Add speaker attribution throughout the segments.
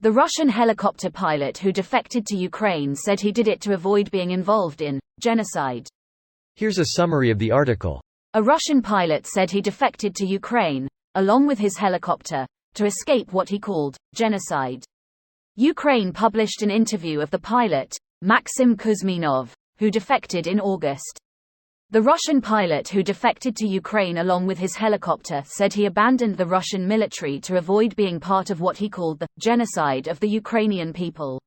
Speaker 1: The Russian helicopter pilot who defected to Ukraine said he did it to avoid being involved in genocide.
Speaker 2: Here's a summary of the article.
Speaker 1: A Russian pilot said he defected to Ukraine, along with his helicopter, to escape what he called genocide. Ukraine published an interview of the pilot, Maxim Kuzminov, who defected in August. The Russian pilot who defected to Ukraine along with his helicopter said he abandoned the Russian military to avoid being part of what he called the genocide of the Ukrainian people.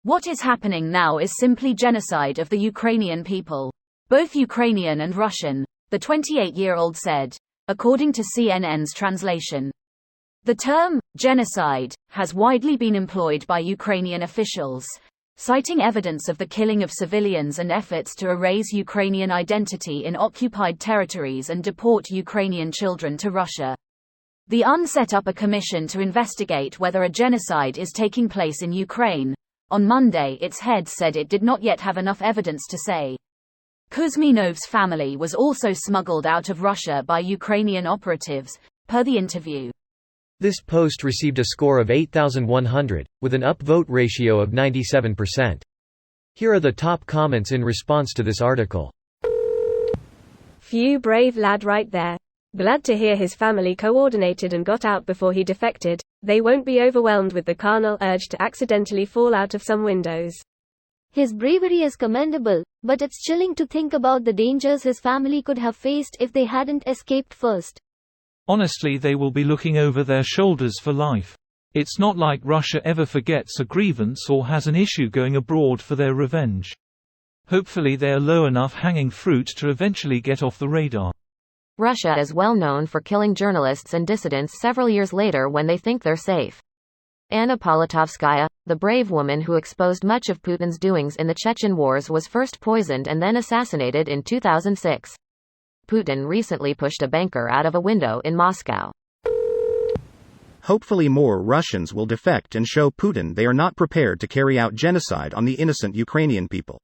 Speaker 1: What is happening now is simply genocide of the Ukrainian people. Both Ukrainian and Russian, the 28-year-old said, according to CNN's translation. The term genocide has widely been employed by Ukrainian officials, citing evidence of the killing of civilians and efforts to erase Ukrainian identity in occupied territories and deport Ukrainian children to Russia. The UN set up a commission to investigate whether a genocide is taking place in Ukraine. On Monday, its head said it did not yet have enough evidence to say. Kuzminov's family was also smuggled out of Russia by Ukrainian operatives, per the interview.
Speaker 2: This post received a score of 8,100, with an upvote ratio of 97%. Here are the top comments in response to this article.
Speaker 3: Phew, brave lad right there. Glad to hear his family coordinated and got out before he defected. They won't be overwhelmed with the carnal urge to accidentally fall out of some windows.
Speaker 4: His bravery is commendable, but it's chilling to think about the dangers his family could have faced if they hadn't escaped first.
Speaker 5: Honestly, they will be looking over their shoulders for life. It's not like Russia ever forgets a grievance or has an issue going abroad for their revenge. Hopefully they are low enough hanging fruit to eventually get off the radar.
Speaker 6: Russia is well known for killing journalists and dissidents several years later when they think they're safe. Anna Politkovskaya, the brave woman who exposed much of Putin's doings in the Chechen wars, was first poisoned and then assassinated in 2006. Putin recently pushed a banker out of a window in Moscow.
Speaker 7: Hopefully more Russians will defect and show Putin they are not prepared to carry out genocide on the innocent Ukrainian people.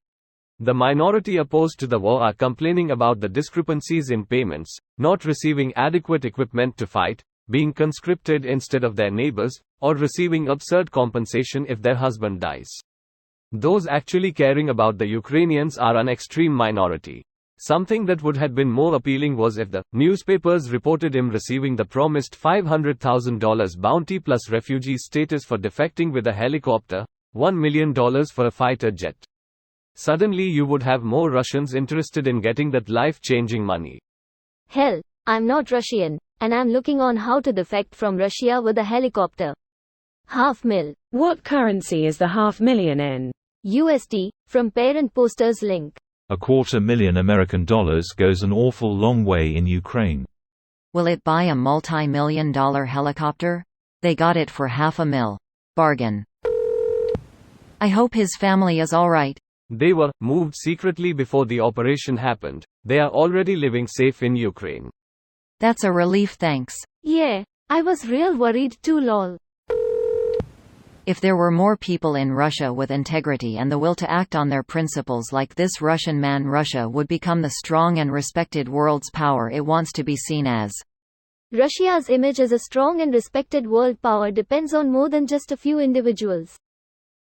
Speaker 8: The minority opposed to the war are complaining about the discrepancies in payments, not receiving adequate equipment to fight, being conscripted instead of their neighbors, or receiving absurd compensation if their husband dies. Those actually caring about the Ukrainians are an extreme minority. Something that would have been more appealing was if the newspapers reported him receiving the promised $500,000 bounty plus refugee status for defecting with a helicopter, $1 million for a fighter jet. Suddenly you would have more Russians interested in getting that life-changing money.
Speaker 4: Hell, I'm not Russian, and I'm looking on how to defect from Russia with a helicopter. $500,000.
Speaker 3: What currency is the $500,000 in?
Speaker 4: USD, from parent posters link.
Speaker 5: $250,000 American goes an awful long way in Ukraine.
Speaker 6: Will it buy a multi-million-dollar helicopter? They got it for $500,000. Bargain. I hope his family is alright.
Speaker 8: They were moved secretly before the operation happened. They are already living safe in Ukraine.
Speaker 6: That's a relief, thanks.
Speaker 4: Yeah, I was real worried too lol.
Speaker 6: If there were more people in Russia with integrity and the will to act on their principles like this Russian man, Russia would become the strong and respected world's power it wants to be seen as.
Speaker 4: Russia's image as a strong and respected world power depends on more than just a few individuals.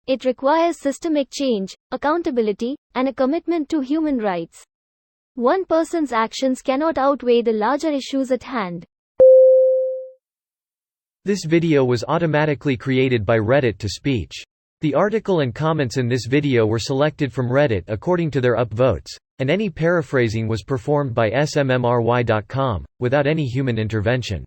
Speaker 4: It requires systemic change, accountability, and a commitment to human rights. One person's actions cannot outweigh the larger issues at hand.
Speaker 2: This video was automatically created by Reddit to speech. The article and comments in this video were selected from Reddit according to their upvotes, and any paraphrasing was performed by smmry.com, without any human intervention.